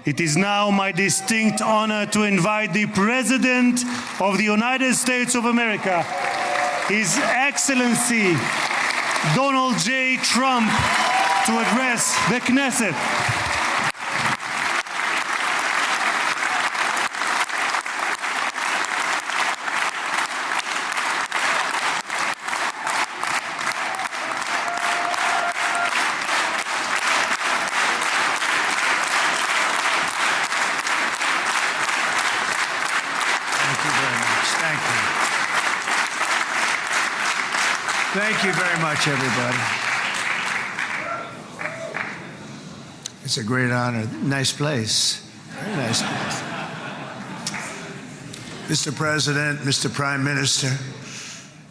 It is now my distinct honor to invite the President of the United States of America, His Excellency Donald J. Trump, to address the Knesset. Thank you very much, everybody. It's a great honor. Nice place. Very nice place. Mr. President, Mr. Prime Minister,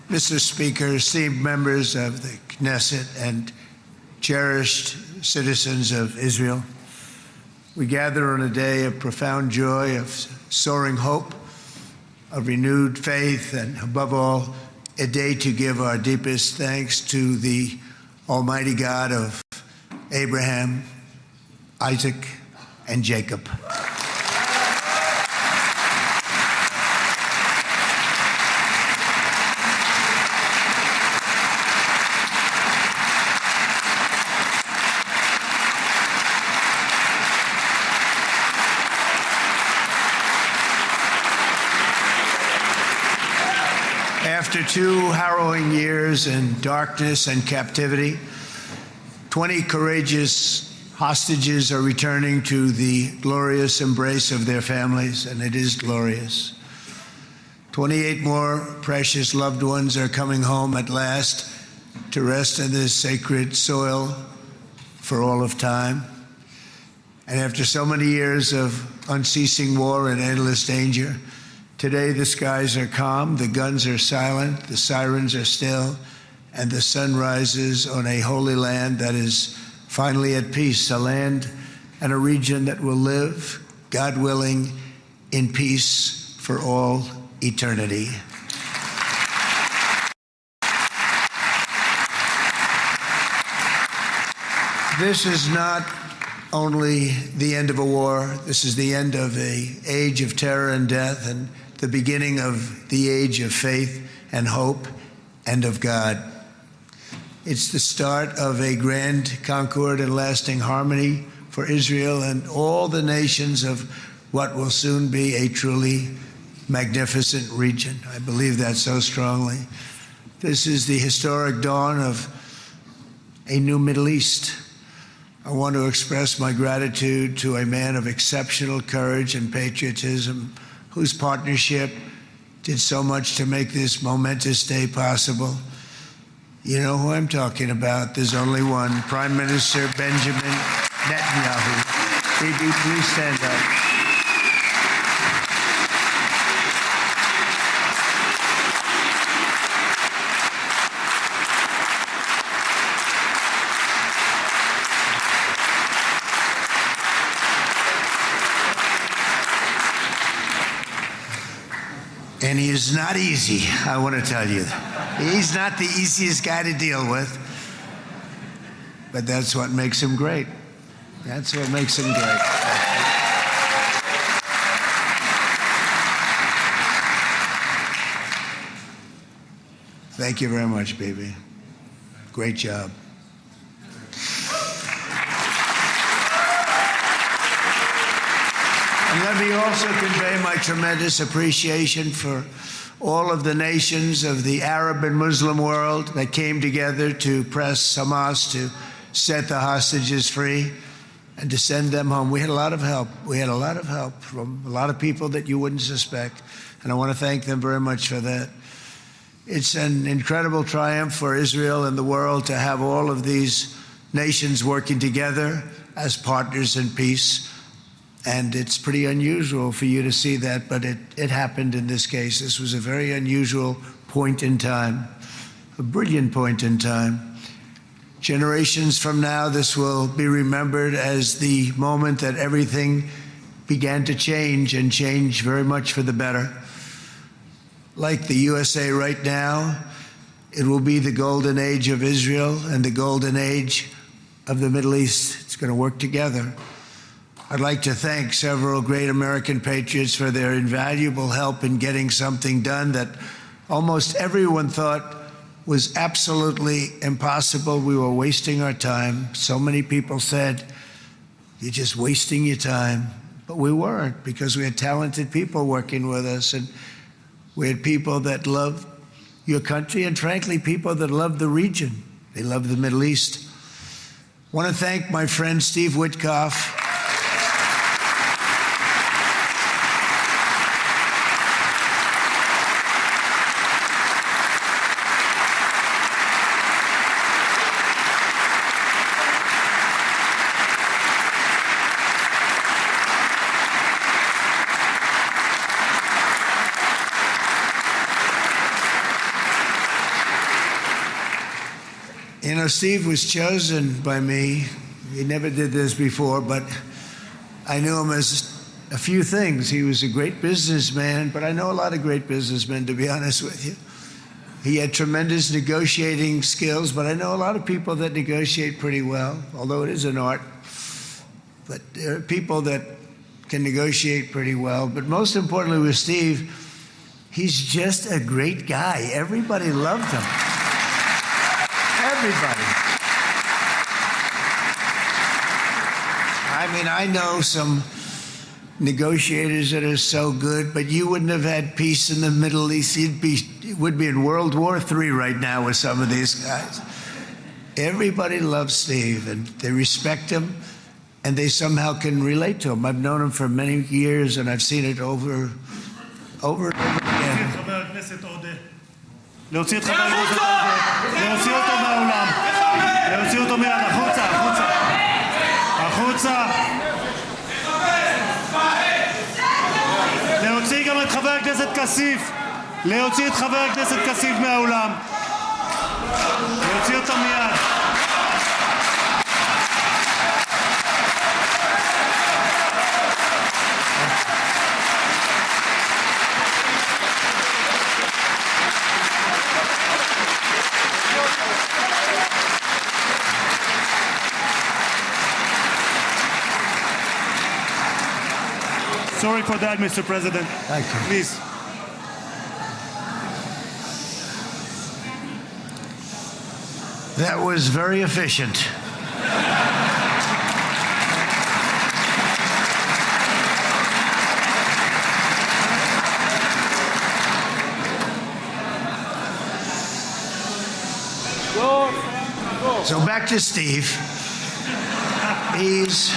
Mr. Speaker, esteemed members of the Knesset and cherished citizens of Israel, we gather on a day of profound joy, of soaring hope, of renewed faith, and above all, a day to give our deepest thanks to the Almighty God of Abraham, Isaac, and Jacob. After 2 harrowing years in darkness and captivity, 20 courageous hostages are returning to the glorious embrace of their families, and it is glorious. 28 more precious loved ones are coming home at last to rest in this sacred soil for all of time. And after so many years of unceasing war and endless danger, today the skies are calm, the guns are silent, the sirens are still, and the sun rises on a holy land that is finally at peace, a land and a region that will live, God willing, in peace for all eternity. This is not only the end of a war, this is the end of an age of terror and death, and the beginning of the age of faith and hope and of God. It's the start of a grand concord and lasting harmony for Israel and all the nations of what will soon be a truly magnificent region. I believe that so strongly. This is the historic dawn of a new Middle East. I want to express my gratitude to a man of exceptional courage and patriotism, whose partnership did so much to make this momentous day possible. You know who I'm talking about. There's only one, Prime Minister Benjamin Netanyahu. Bibi, please stand up. And he is not easy, I want to tell you. He's not the easiest guy to deal with, but that's what makes him great. That's what makes him great. Thank you very much, baby. Great job. And let me also convey my tremendous appreciation for all of the nations of the Arab and Muslim world that came together to press Hamas to set the hostages free and to send them home. We had a lot of help. We had a lot of help from a lot of people that you wouldn't suspect, and I want to thank them very much for that. It's an incredible triumph for Israel and the world to have all of these nations working together as partners in peace. And it's pretty unusual for you to see that, but it happened in this case. This was a very unusual point in time, a brilliant point in time. Generations from now, this will be remembered as the moment that everything began to change, and change very much for the better. Like the USA right now, it will be the golden age of Israel and the golden age of the Middle East. It's going to work together. I'd like to thank several great American patriots for their invaluable help in getting something done that almost everyone thought was absolutely impossible. We were wasting our time. So many people said, "You're just wasting your time." But we weren't, because we had talented people working with us, and we had people that loved your country, and frankly, people that loved the region. They loved the Middle East. I want to thank my friend Steve Witkoff. You know, Steve was chosen by me. He never did this before, but I knew him as a few things. He was a great businessman, but I know a lot of great businessmen, to be honest with you. He had tremendous negotiating skills, but I know a lot of people that negotiate pretty well, although it is an art. But there are people that can negotiate pretty well. But most importantly with Steve, he's just a great guy. Everybody loved him. Everybody. I mean, I know some negotiators that are so good, but you wouldn't have had peace in the Middle East. It would be in World War III right now with some of these guys. Everybody loves Steve, and they respect him, and they somehow can relate to him. I've known him for many years, and I've seen it over and over again. להוציא את חבר הכנסת עודה, להוציא אותו מהאולם, להוציא אותו מיד, החוצה, החוצה, החוצה. להוציא גם את חבר הכנסת כסיף, להוציא את חבר הכנסת כסיף מהאולם, להוציא אותו מיד. Sorry for that, Mr. President. Thank you. Please. That was very efficient. So back to Steve. He's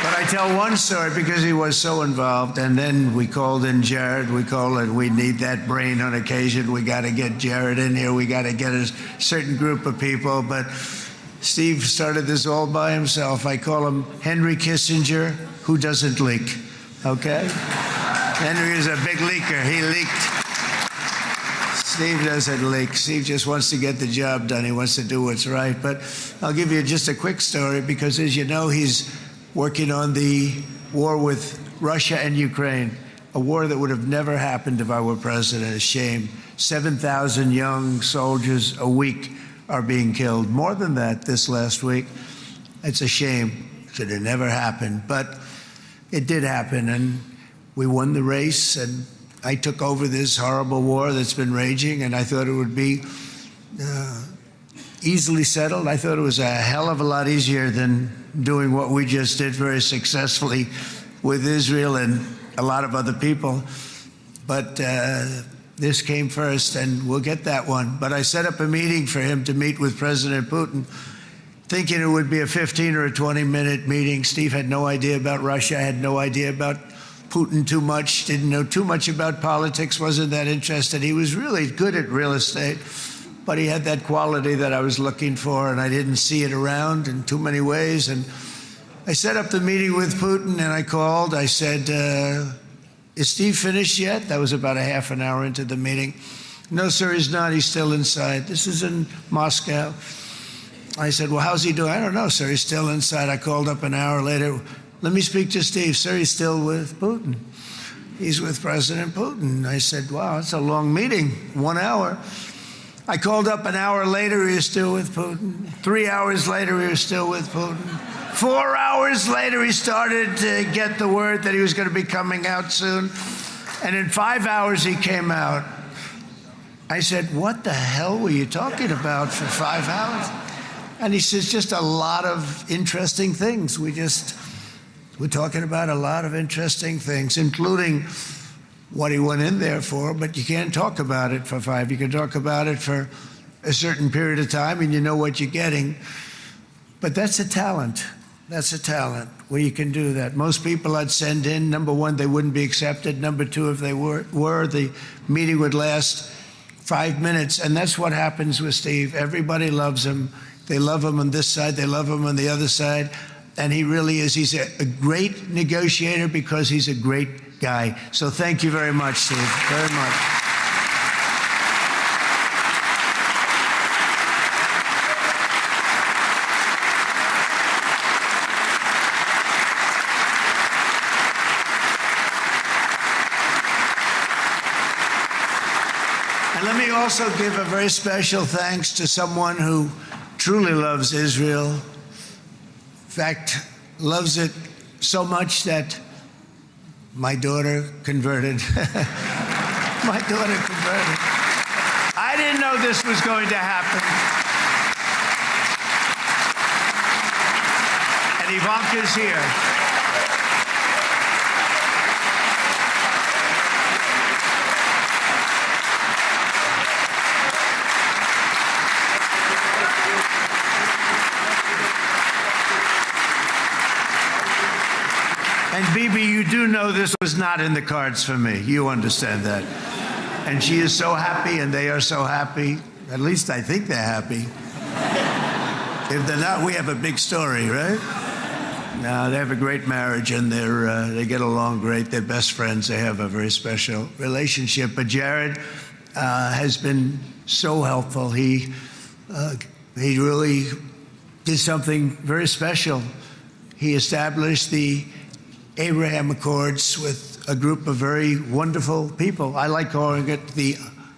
But I tell one story because he was so involved, and then we called in Jared. We need that brain on occasion. We got to get Jared in here. We got to get a certain group of people. But Steve started this all by himself. I call him Henry Kissinger, who doesn't leak. Okay? Henry is a big leaker. He leaked. Steve doesn't leak. Steve just wants to get the job done. He wants to do what's right. But I'll give you just a quick story because, as you know, he's working on the war with Russia and Ukraine, a war that would have never happened if I were president. A shame. 7,000 young soldiers a week are being killed. More than that this last week. It's a shame. It should have never happened. But it did happen, and we won the race, and I took over this horrible war that's been raging, and I thought it would be easily settled. I thought it was a hell of a lot easier than doing what we just did very successfully with Israel and a lot of other people. But this came first, and we'll get that one. But I set up a meeting for him to meet with President Putin, thinking it would be a 15 or a 20-minute meeting. Steve had no idea about Russia, had no idea about Putin too much, didn't know too much about politics, wasn't that interested. He was really good at real estate, but he had that quality that I was looking for, and I didn't see it around in too many ways. And I set up the meeting with Putin, and I called. I said, is Steve finished yet? That was about a half an hour into the meeting. No, sir, he's not. He's still inside. This is in Moscow. I said, well, how's he doing? I don't know, sir. He's still inside. I called up an hour later. Let me speak to Steve. Sir, he's still with Putin. he's with President Putin. I said, wow, that's a long meeting, 1 hour. I called up an hour later, he was still with Putin. 3 hours later, he was still with Putin. 4 hours later, he started to get the word that he was going to be coming out soon. And in 5 hours, he came out. I said, what the hell were you talking about for 5 hours? And he says, just a lot of interesting things. We're talking about a lot of interesting things, including what he went in there for, but you can't talk about it for 5. You can talk about it for a certain period of time and you know what you're getting. But that's a talent. That's a talent where you can do that. Most people I'd send in, number one, they wouldn't be accepted. Number two, if they were, the meeting would last 5 minutes. And that's what happens with Steve. Everybody loves him. They love him on this side. They love him on the other side. And he really is. He's a great negotiator because he's a great guy. So thank you very much, Steve. Very much. And let me also give a very special thanks to someone who truly loves Israel. In fact, loves it so much that my daughter converted. My daughter converted. I didn't know this was going to happen. And Ivanka's here. And Bibi, you do know this was not in the cards for me. You understand that. And she is so happy, and they are so happy. At least I think they're happy. If they're not, we have a big story, right? No, they have a great marriage, and they get along great. They're best friends. They have a very special relationship. But Jared has been so helpful. He really did something very special. He established the Abraham Accords with a group of very wonderful people. I like calling it the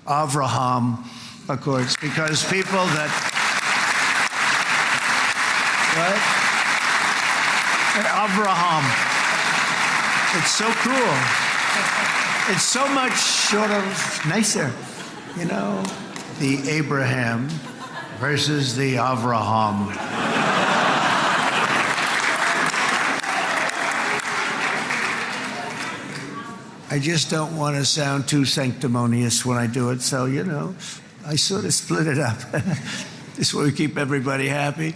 Avraham Accords because people that, right? Avraham. It's so cool. It's so much sort of nicer, you know, the Abraham versus the Avraham. I just don't want to sound too sanctimonious when I do it, so, you know, I sort of split it up. This way we keep everybody happy.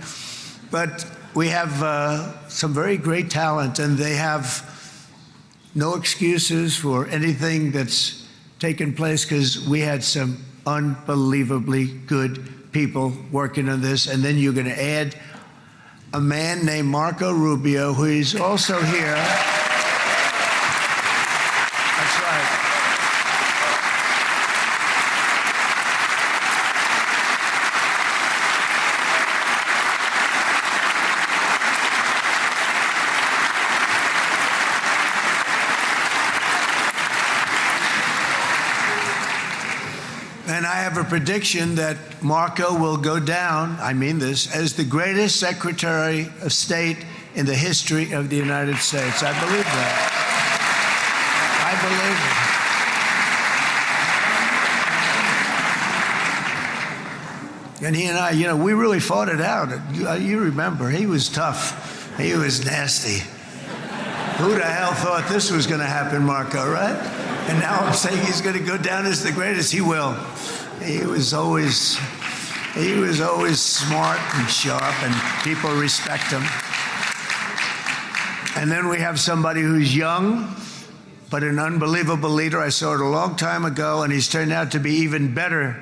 But we have some very great talent, and they have no excuses for anything that's taken place because we had some unbelievably good people working on this. And then you're going to add a man named Marco Rubio, who is also here. And I have a prediction that Marco will go down, I mean this, as the greatest Secretary of State in the history of the United States. I believe that. I believe it. And he and I, you know, we really fought it out. You remember, he was tough. He was nasty. Who the hell thought this was going to happen, Marco, right? And now I'm saying he's going to go down as the greatest. He will. He was always smart and sharp, and people respect him. And then we have somebody who's young, but an unbelievable leader. I saw it a long time ago, and he's turned out to be even better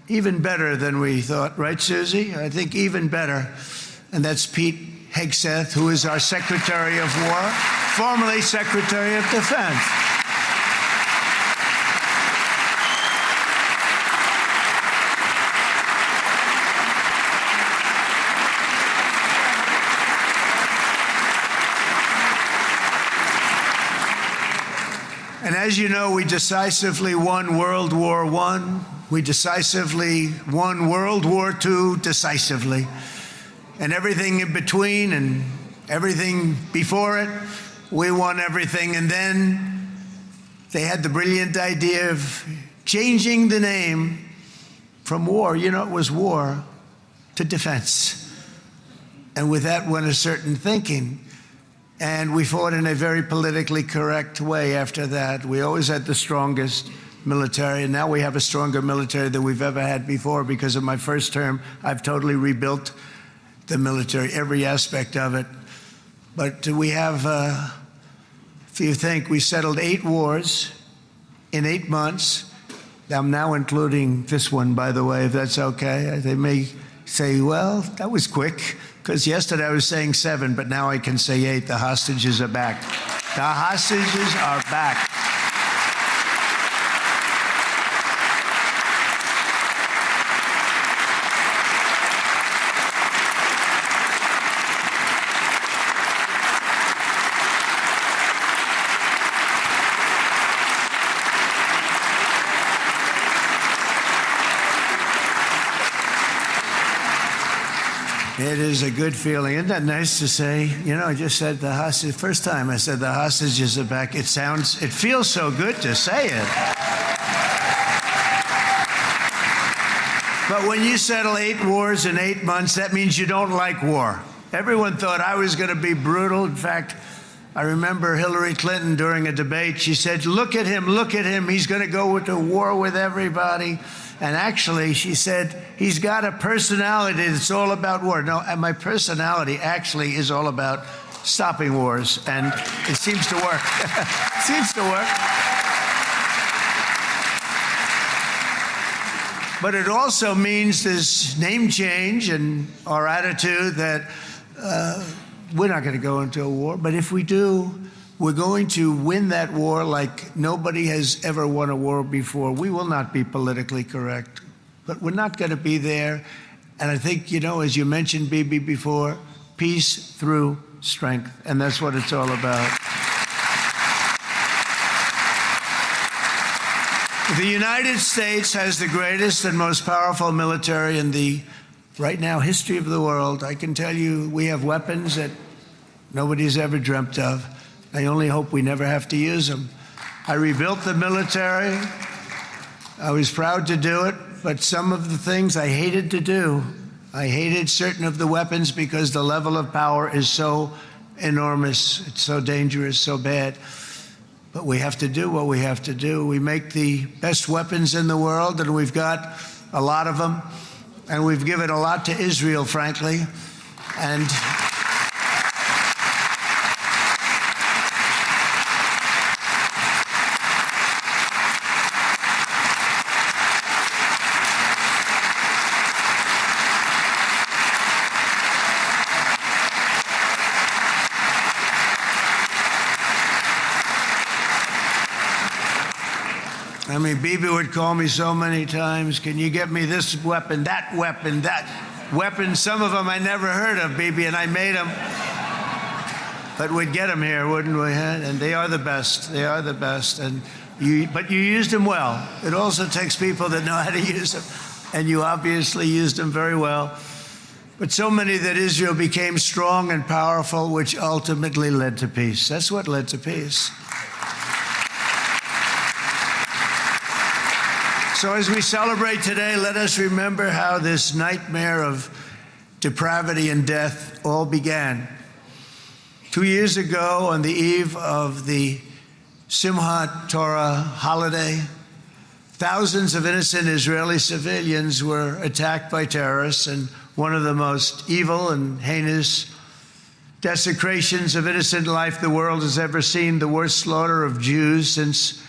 than we thought. Right, Susie? I think even better. And that's Pete Hegseth, who is our Secretary of War, formerly Secretary of Defense. And as you know, we decisively won World War I. We decisively won World War II decisively. And everything in between and everything before it, we won everything. And then they had the brilliant idea of changing the name from war, it was war, to defense. And with that went a certain thinking. And we fought in a very politically correct way after that. We always had the strongest military, and now we have a stronger military than we've ever had before. Because of my first term, I've totally rebuilt the military, every aspect of it. But we have, if you think, we settled 8 wars in 8 months. I'm now including this one, by the way, if that's okay. They may say, well, that was quick, because yesterday I was saying 7, but now I can say 8. The hostages are back. The hostages are back. It is a good feeling. Isn't that nice to say? I just said the hostage. First time I said the hostages are back. It feels so good to say it. But when you settle 8 wars in 8 months, that means you don't like war. Everyone thought I was going to be brutal. In fact, I remember Hillary Clinton during a debate, she said, look at him, he's going to go to war with everybody. And actually, she said, he's got a personality that's all about war. No, and my personality actually is all about stopping wars. And it seems to work. It seems to work. But it also means this name change and our attitude that we're not going to go into a war. But if we do, we're going to win that war like nobody has ever won a war before. We will not be politically correct, but we're not going to be there. And I think, as you mentioned, Bibi, before, peace through strength. And that's what it's all about. The United States has the greatest and most powerful military in the, right now, history of the world. I can tell you we have weapons that nobody's ever dreamt of. I only hope we never have to use them. I rebuilt the military. I was proud to do it, but some of the things I hated to do. I hated certain of the weapons because the level of power is so enormous. It's so dangerous, so bad. But we have to do what we have to do. We make the best weapons in the world, and we've got a lot of them. And we've given a lot to Israel, frankly. And Bibi would call me so many times, can you get me this weapon, that weapon, that weapon? Some of them I never heard of, Bibi, and I made them. But we'd get them here, wouldn't we? And they are the best. They are the best. But you used them well. It also takes people that know how to use them. And you obviously used them very well. But so many that Israel became strong and powerful, which ultimately led to peace. That's what led to peace. So as we celebrate today, let us remember how this nightmare of depravity and death all began. 2 years ago, on the eve of the Simchat Torah holiday, thousands of innocent Israeli civilians were attacked by terrorists, and one of the most evil and heinous desecrations of innocent life the world has ever seen, the worst slaughter of Jews since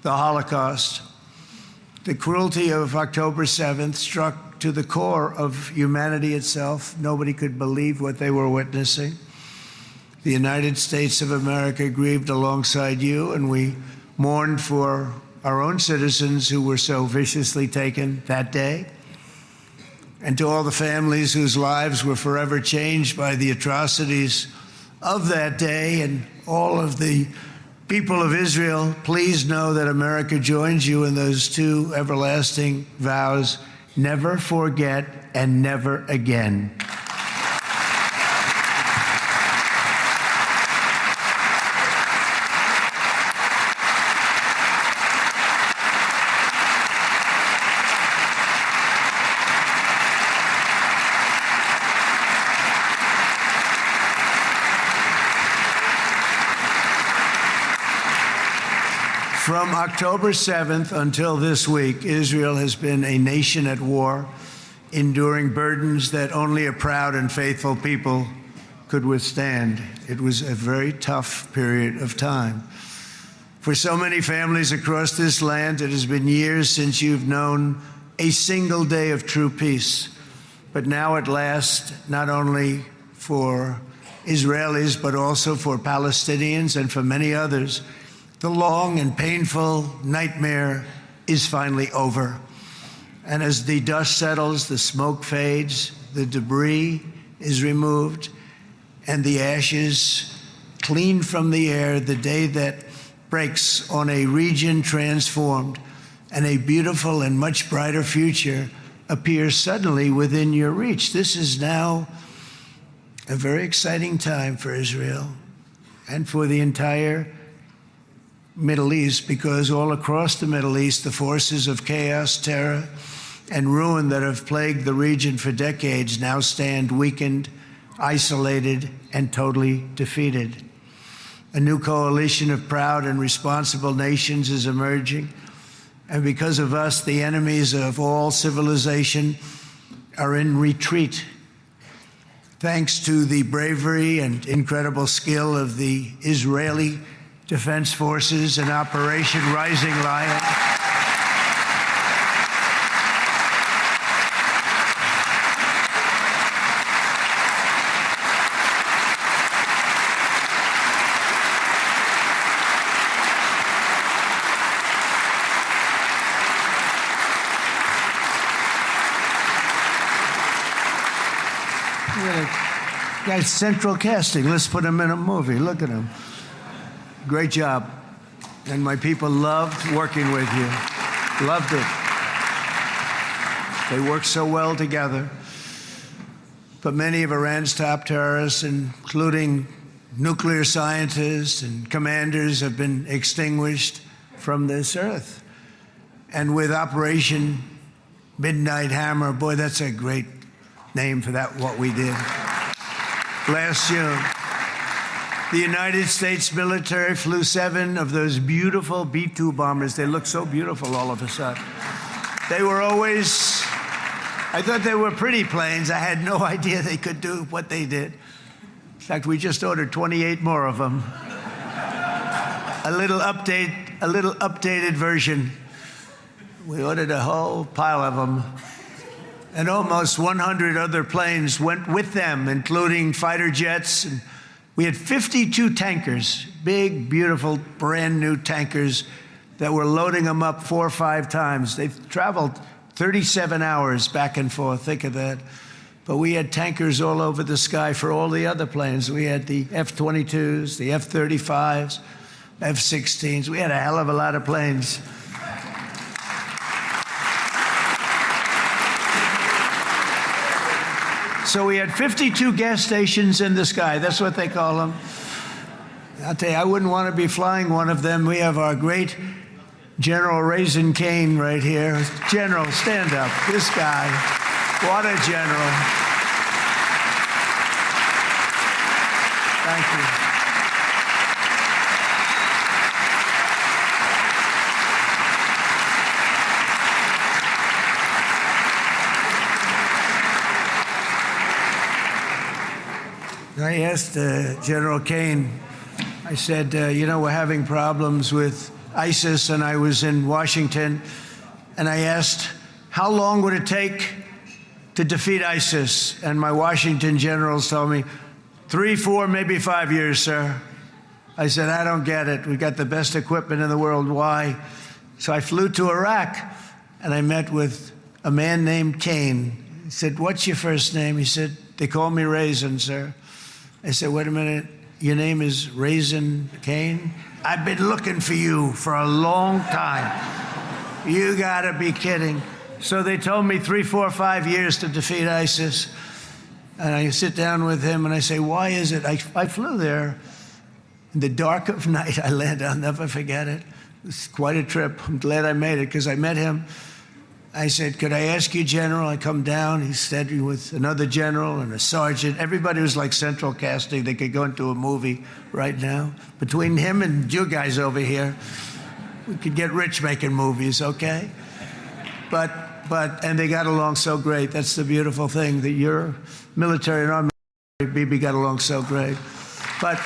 the Holocaust. The cruelty of October 7th struck to the core of humanity itself. Nobody could believe what they were witnessing. The United States of America grieved alongside you, and we mourned for our own citizens who were so viciously taken that day. And to all the families whose lives were forever changed by the atrocities of that day, and all of the People of Israel, please know that America joins you in those two everlasting vows: never forget and never again. From October 7th until this week, Israel has been a nation at war, enduring burdens that only a proud and faithful people could withstand. It was a very tough period of time. For so many families across this land, it has been years since you've known a single day of true peace. But now at last, not only for Israelis, but also for Palestinians and for many others, the long and painful nightmare is finally over. And as the dust settles, the smoke fades, the debris is removed, and the ashes cleaned from the air, the day that breaks on a region transformed, and a beautiful and much brighter future appears suddenly within your reach. This is now a very exciting time for Israel and for the entire Middle East, because all across the Middle East, the forces of chaos, terror, and ruin that have plagued the region for decades now stand weakened, isolated, and totally defeated. A new coalition of proud and responsible nations is emerging, and because of us, the enemies of all civilization are in retreat. Thanks to the bravery and incredible skill of the Israeli Defense Forces and Operation Rising Lion, guy's central casting. Let's put him in a movie. Look at him. Great job. And my people loved working with you. Loved it. They worked so well together. But many of Iran's top terrorists, including nuclear scientists and commanders, have been extinguished from this earth. And with Operation Midnight Hammer, boy, that's a great name for that, what we did last June. The United States military flew 7 of those beautiful B-2 bombers. They look so beautiful all of a sudden. They were always, I thought they were pretty planes. I had no idea they could do what they did. In fact, we just ordered 28 more of them. A little updated version. We ordered a whole pile of them. And almost 100 other planes went with them, including fighter jets. And we had 52 tankers, big, beautiful, brand new tankers that were loading them up 4 or 5 times. They've traveled 37 hours back and forth. Think of that. But we had tankers all over the sky for all the other planes. We had the F-22s, the F-35s, F-16s. We had a hell of a lot of planes. So we had 52 gas stations in the sky. That's what they call them. I'll tell you, I wouldn't want to be flying one of them. We have our great General Raisin Cain right here. General, stand up. This guy, what a general. Thank you. I asked General Cain, I said, you know, we're having problems with ISIS, and I was in Washington, and I asked, how long would it take to defeat ISIS? And my Washington generals told me, 3, 4, maybe 5 years, sir. I said, I don't get it. We got the best equipment in the world. Why? So I flew to Iraq, and I met with a man named Cain. He said, what's your first name? He said, they call me Raisin, sir. I said, wait a minute, your name is Raisin Cain? I've been looking for you for a long time. You gotta be kidding. So they told me 3, 4, 5 years to defeat ISIS. And I sit down with him and I say, why is it? I flew there in the dark of night. I landed, I'll never forget it. It's quite a trip. I'm glad I made it because I met him. I said, could I ask you, General? I come down. He's standing with another general and a sergeant. Everybody was like central casting. They could go into a movie right now. Between him and you guys over here, we could get rich making movies, okay? And they got along so great. That's the beautiful thing, that your military and our military, BB, got along so great. But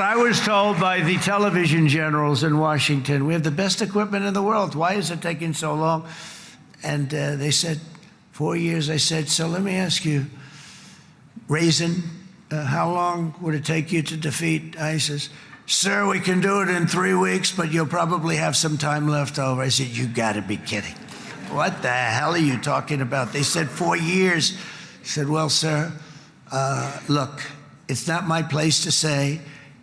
I was told by the television generals in Washington, we have the best equipment in the world. Why is it taking so long? And they said, 4 years. I said, so let me ask you, Raisin, how long would it take you to defeat ISIS? Sir, we can do it in 3 weeks, but you'll probably have some time left over. I said, you gotta be kidding. What the hell are you talking about? They said 4 years. I said, well, sir, look, it's not my place to say,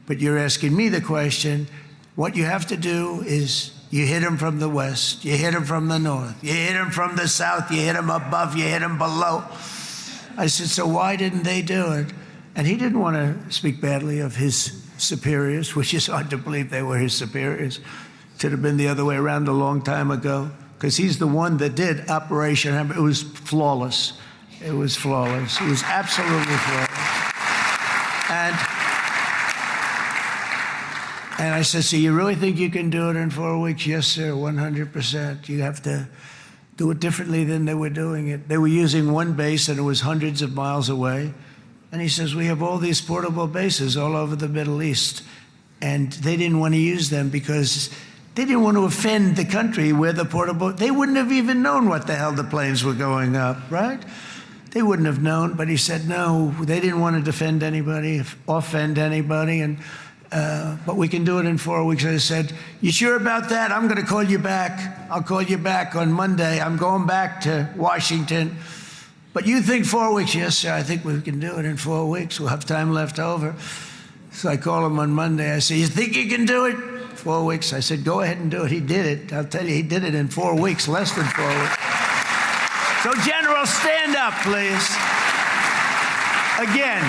but you're asking me the question. What you have to do is you hit him from the west, you hit him from the north, you hit him from the south, you hit him above, you hit him below. I said, so why didn't they do it? And he didn't want to speak badly of his superiors, which is hard to believe they were his superiors. It should have been the other way around a long time ago, because he's the one that did Operation Hammer. It was flawless. It was flawless. It was absolutely flawless. And I said, so you really think you can do it in 4 weeks? Yes, sir, 100%. You have to do it differently than they were doing it. They were using one base, and it was hundreds of miles away. And he says, we have all these portable bases all over the Middle East. And they didn't want to use them because they didn't want to offend the country where the portable, they wouldn't have even known what the hell the planes were going up, right? They wouldn't have known, but he said, no, they didn't want to defend anybody, offend anybody, but we can do it in 4 weeks. I said, you sure about that? I'm going to call you back. I'll call you back on Monday. I'm going back to Washington. But you think 4 weeks? Yes, sir, I think we can do it in 4 weeks. We'll have time left over. So I call him on Monday. I say, you think you can do it? 4 weeks. I said, go ahead and do it. He did it. I'll tell you, he did it in 4 weeks, less than 4 weeks. So, General, stand up, please. Again,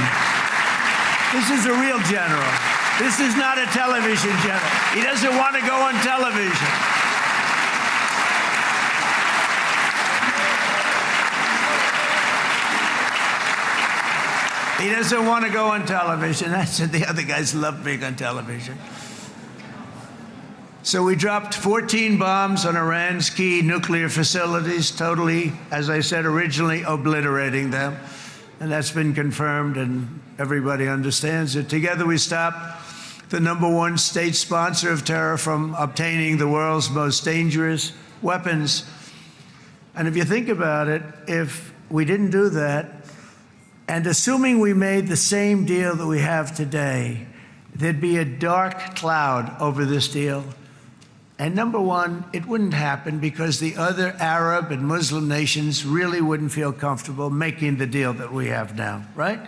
this is a real general. This is not a television general. He doesn't want to go on television. He doesn't want to go on television. I said the other guys love being on television. So we dropped 14 bombs on Iran's key nuclear facilities, totally, as I said originally, obliterating them. And that's been confirmed, and everybody understands it. Together we stopped the #1 state sponsor of terror from obtaining the world's most dangerous weapons. And if you think about it, if we didn't do that, and assuming we made the same deal that we have today, there'd be a dark cloud over this deal. And #1, it wouldn't happen because the other Arab and Muslim nations really wouldn't feel comfortable making the deal that we have now, right?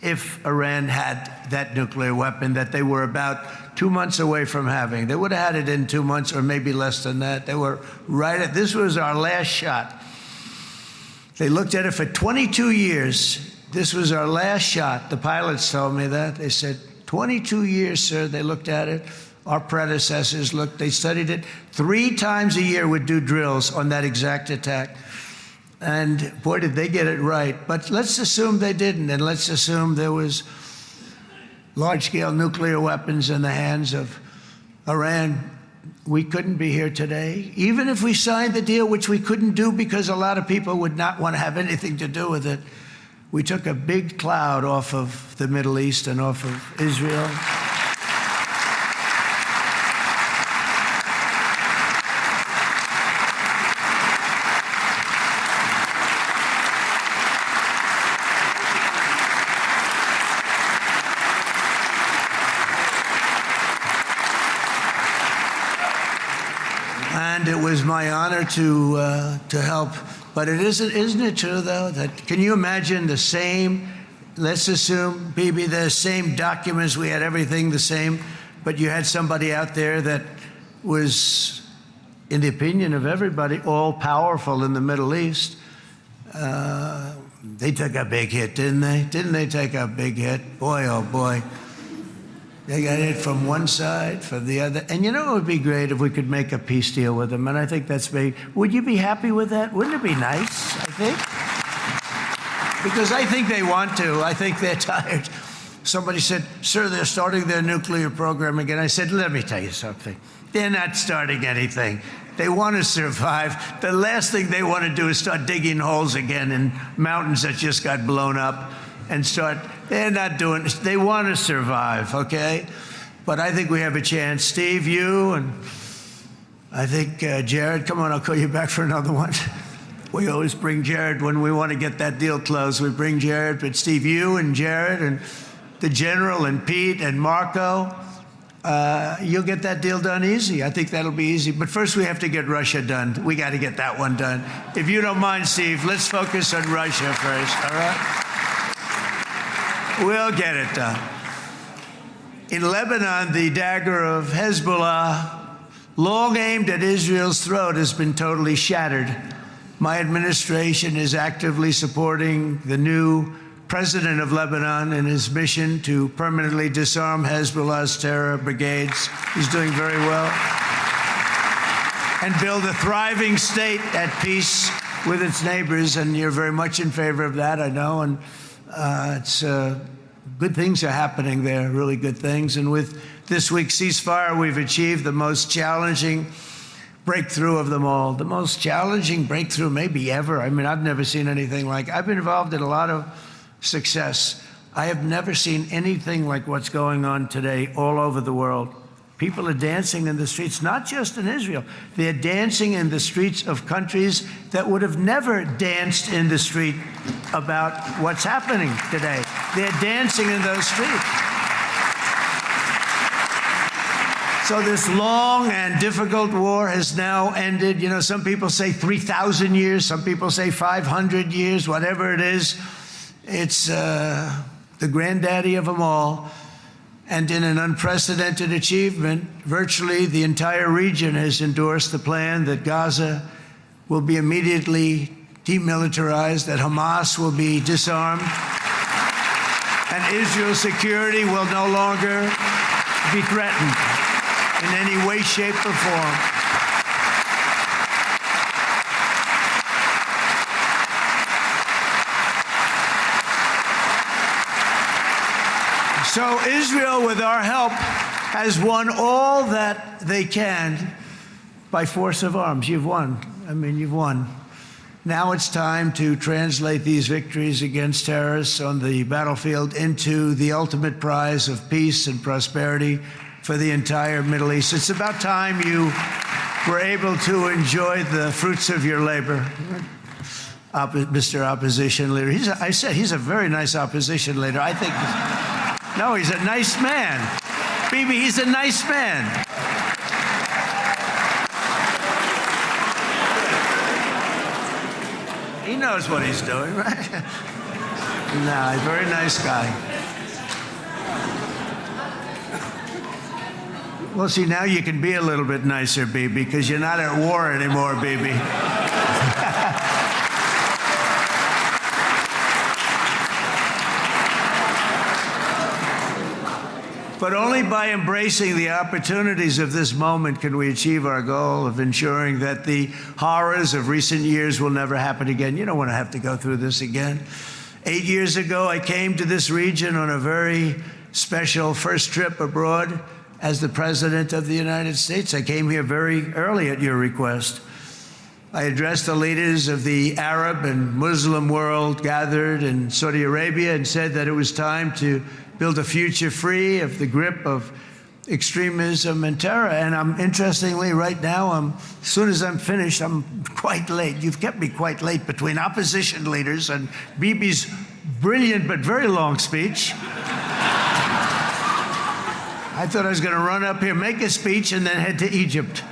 If Iran had that nuclear weapon that they were about 2 months away from having. They would have had it in 2 months or maybe less than that. They were right at, this was our last shot. They looked at it for 22 years. This was our last shot. The pilots told me that. They said, 22 years, sir, they looked at it. Our predecessors looked, they studied it. 3 times a year would do drills on that exact attack. And boy, did they get it right. But let's assume they didn't, and let's assume there was large-scale nuclear weapons in the hands of Iran. We couldn't be here today. Even if we signed the deal, which we couldn't do because a lot of people would not want to have anything to do with it, we took a big cloud off of the Middle East and off of Israel. And it was my honor to help. But it isn't it true, though, that can you imagine the same let's assume, Bibi, the same documents, we had everything the same, but you had somebody out there that was, in the opinion of everybody, all-powerful in the Middle East. They took a big hit, didn't they? Didn't they take a big hit? Boy, oh boy. They got hit from one side, from the other. And you know, it would be great if we could make a peace deal with them. And I think that's big. Would you be happy with that? Wouldn't it be nice, I think? Because I think they want to. I think they're tired. Somebody said, sir, they're starting their nuclear program again. I said, let me tell you something. They're not starting anything. They want to survive. The last thing they want to do is start digging holes again in mountains that just got blown up and start. They're not doing this. They want to survive, okay? But I think we have a chance. Steve, you, and I think Jared, come on, I'll call you back for another one. We always bring Jared when we want to get that deal closed. We bring Jared, but Steve, you and Jared and the General and Pete and Marco, you'll get that deal done easy. I think that'll be easy. But first we have to get Russia done. We got to get that one done. If you don't mind, Steve, let's focus on Russia first, all right? We'll get it done. In Lebanon, the dagger of Hezbollah, long aimed at Israel's throat, has been totally shattered. My administration is actively supporting the new president of Lebanon in his mission to permanently disarm Hezbollah's terror brigades. He's doing very well. And build a thriving state at peace with its neighbors. And you're very much in favor of that, I know. And it's good things are happening there, really good things. And with this week's ceasefire, we've achieved the most challenging breakthrough of them all. The most challenging breakthrough maybe ever. I mean, I've never seen anything like it. I've been involved in a lot of success. I have never seen anything like what's going on today all over the world. People are dancing in the streets, not just in Israel. They're dancing in the streets of countries that would have never danced in the street about what's happening today. They're dancing in those streets. So this long and difficult war has now ended. You know, some people say 3,000 years, some people say 500 years, whatever it is. It's the granddaddy of them all. And in an unprecedented achievement, virtually the entire region has endorsed the plan that Gaza will be immediately demilitarized, that Hamas will be disarmed, and Israel's security will no longer be threatened in any way, shape, or form. So Israel, with our help, has won all that they can by force of arms. You've won. I mean, you've won. Now it's time to translate these victories against terrorists on the battlefield into the ultimate prize of peace and prosperity for the entire Middle East. It's about time you were able to enjoy the fruits of your labor. Mr. Opposition Leader. I said he's a very nice opposition leader. I think... No, he's a nice man. Bibi, he's a nice man. He knows what he's doing, right? No, he's a very nice guy. Well, see, now you can be a little bit nicer, Bibi, because you're not at war anymore, Bibi. But only by embracing the opportunities of this moment can we achieve our goal of ensuring that the horrors of recent years will never happen again. You don't want to have to go through this again. 8 years ago, I came to this region on a very special first trip abroad as the President of the United States. I came here very early at your request. I addressed the leaders of the Arab and Muslim world gathered in Saudi Arabia and said that it was time to build a future free of the grip of extremism and terror. And interestingly, right now, as soon as I'm finished, I'm quite late. You've kept me quite late between opposition leaders and Bibi's brilliant but very long speech. I thought I was going to run up here, make a speech, and then head to Egypt.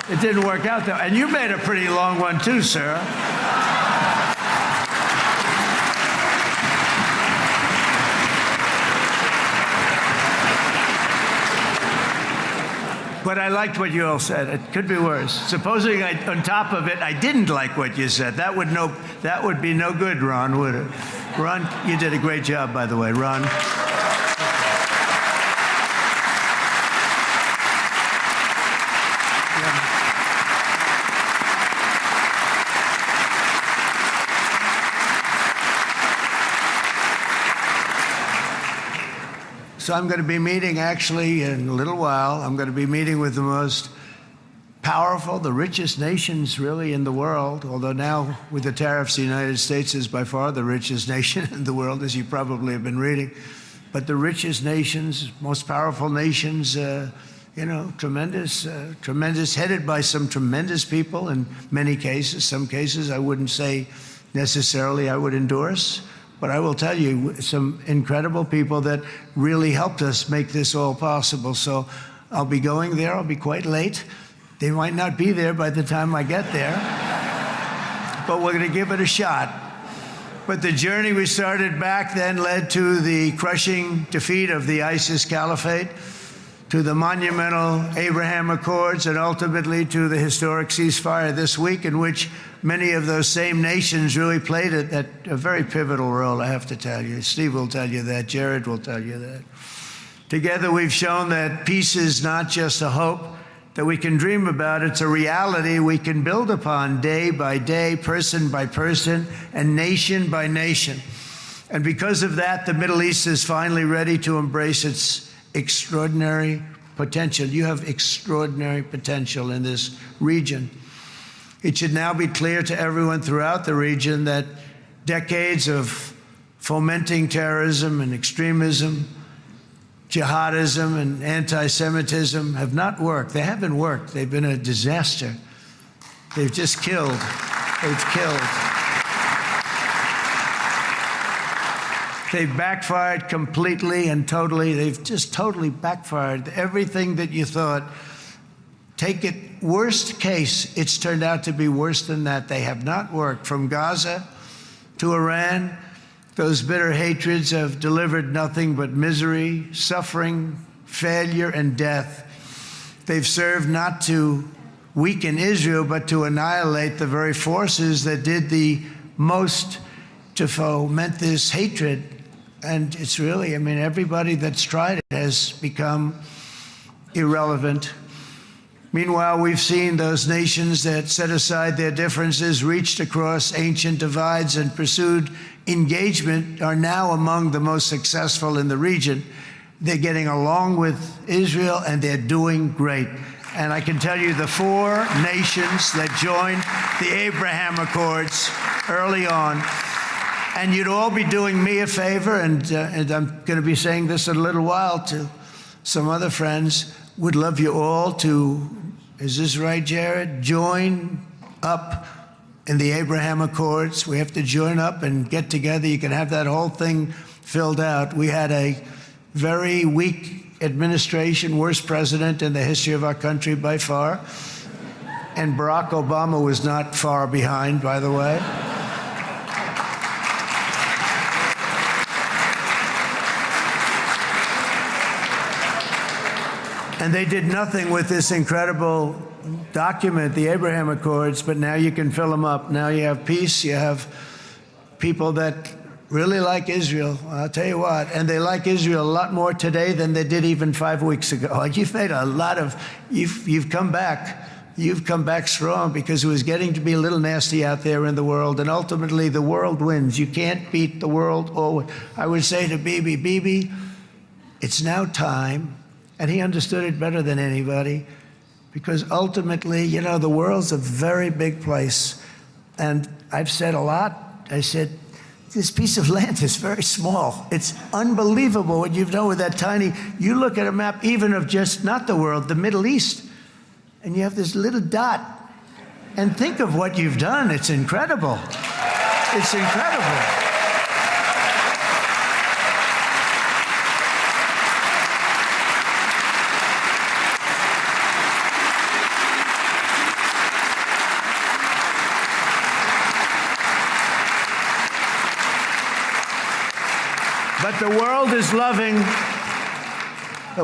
It didn't work out, though. And you made a pretty long one, too, sir. But I liked what you all said. It could be worse. Supposing on top of it, I didn't like what you said. That would be no good, Ron, would it? Ron, you did a great job, by the way, Ron. So I'm going to be meeting, actually, in a little while, I'm going to be meeting with the most powerful, the richest nations, really, in the world, although now, with the tariffs, the United States is by far the richest nation in the world, as you probably have been reading. But the richest nations, most powerful nations, tremendous, headed by some tremendous people in many cases. Some cases I wouldn't say necessarily I would endorse. But I will tell you, some incredible people that really helped us make this all possible. So I'll be going there. I'll be quite late. They might not be there by the time I get there. But we're going to give it a shot. But the journey we started back then led to the crushing defeat of the ISIS caliphate, to the monumental Abraham Accords, and ultimately to the historic ceasefire this week, in which many of those same nations really played a very pivotal role, I have to tell you. Steve will tell you that. Jared will tell you that. Together, we've shown that peace is not just a hope that we can dream about. It's a reality we can build upon day by day, person by person, and nation by nation. And because of that, the Middle East is finally ready to embrace its extraordinary potential. You have extraordinary potential in this region. It should now be clear to everyone throughout the region that decades of fomenting terrorism and extremism, jihadism and anti-Semitism have not worked. They haven't worked. They've been a disaster. They've just killed. They've killed. They've backfired completely and totally. They've just totally backfired. Everything that you thought, take it, worst case, it's turned out to be worse than that. They have not worked. From Gaza to Iran, those bitter hatreds have delivered nothing but misery, suffering, failure, and death. They've served not to weaken Israel, but to annihilate the very forces that did the most to foment this hatred. And it's really, everybody that's tried it has become irrelevant. Meanwhile, we've seen those nations that set aside their differences, reached across ancient divides, and pursued engagement are now among the most successful in the region. They're getting along with Israel, and they're doing great. And I can tell you the four nations that joined the Abraham Accords early on, and you'd all be doing me a favor, and I'm going to be saying this in a little while to some other friends, would love you all to, is this right, Jared? Join up in the Abraham Accords. We have to join up and get together. You can have that whole thing filled out. We had a very weak administration, worst president in the history of our country by far. And Barack Obama was not far behind, by the way. And they did nothing with this incredible document, the Abraham Accords, but now you can fill them up. Now you have peace, you have people that really like Israel. I'll tell you what, and they like Israel a lot more today than they did even 5 weeks ago. You've made a lot of, you've come back. You've come back strong, because it was getting to be a little nasty out there in the world, and ultimately the world wins. You can't beat the world always. I would say to Bibi, it's now time. And he understood it better than anybody, because ultimately, the world's a very big place. And I've said a lot. I said, this piece of land is very small. It's unbelievable what you've done with that tiny, you look at a map even of just not the world, the Middle East, and you have this little dot. And think of what you've done. It's incredible. It's incredible. But the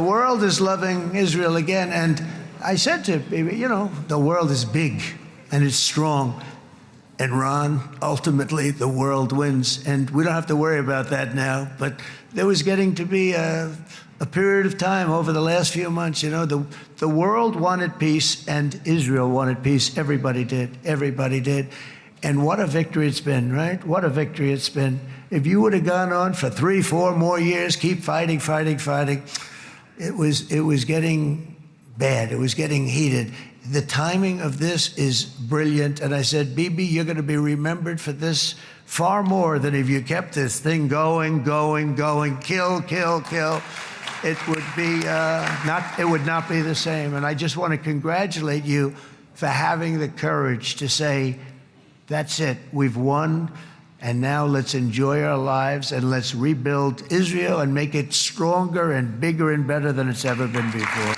world is loving Israel again, and I said to Bibi, you know, the world is big and it's strong. And Ron, ultimately, the world wins. And we don't have to worry about that now. But there was getting to be a period of time over the last few months, you know, the world wanted peace and Israel wanted peace. Everybody did. Everybody did. And what a victory it's been, right? What a victory it's been. If you would have gone on for 3, 4 more years, keep fighting, it was getting bad. It was getting heated. The timing of this is brilliant. And I said, Bibi, you're going to be remembered for this far more than if you kept this thing going, kill. It would be it would not be the same. And I just want to congratulate you for having the courage to say, that's it, we've won, and now let's enjoy our lives and let's rebuild Israel and make it stronger and bigger and better than it's ever been before.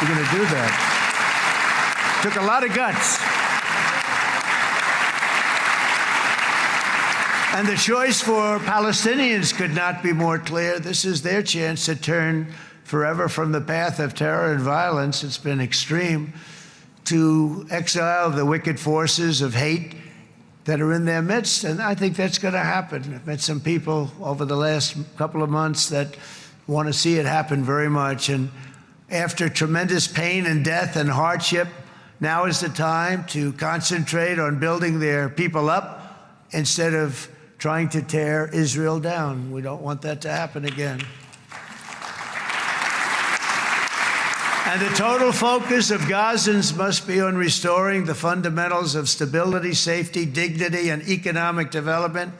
We're going to do that. Took a lot of guts. And the choice for Palestinians could not be more clear. This is their chance to turn forever from the path of terror and violence. It's been extreme, to exile the wicked forces of hate that are in their midst. And I think that's going to happen. I've met some people over the last couple of months that want to see it happen very much. And after tremendous pain and death and hardship, now is the time to concentrate on building their people up instead of trying to tear Israel down. We don't want that to happen again. And the total focus of Gazans must be on restoring the fundamentals of stability, safety, dignity, and economic development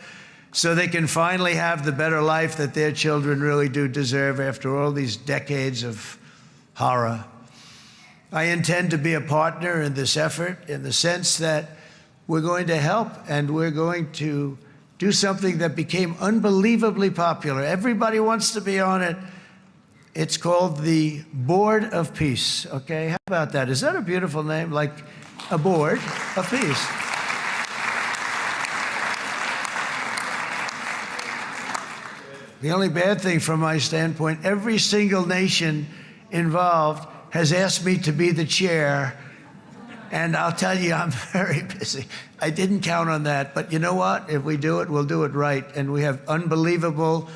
so they can finally have the better life that their children really do deserve after all these decades of horror. I intend to be a partner in this effort in the sense that we're going to help and we're going to do something that became unbelievably popular. Everybody wants to be on it. It's called the Board of Peace, okay? How about that? Is that a beautiful name? Like a board of peace. The only bad thing from my standpoint, every single nation involved has asked me to be the chair, and I'll tell you, I'm very busy. I didn't count on that, but you know what? If we do it, we'll do it right, and we have unbelievable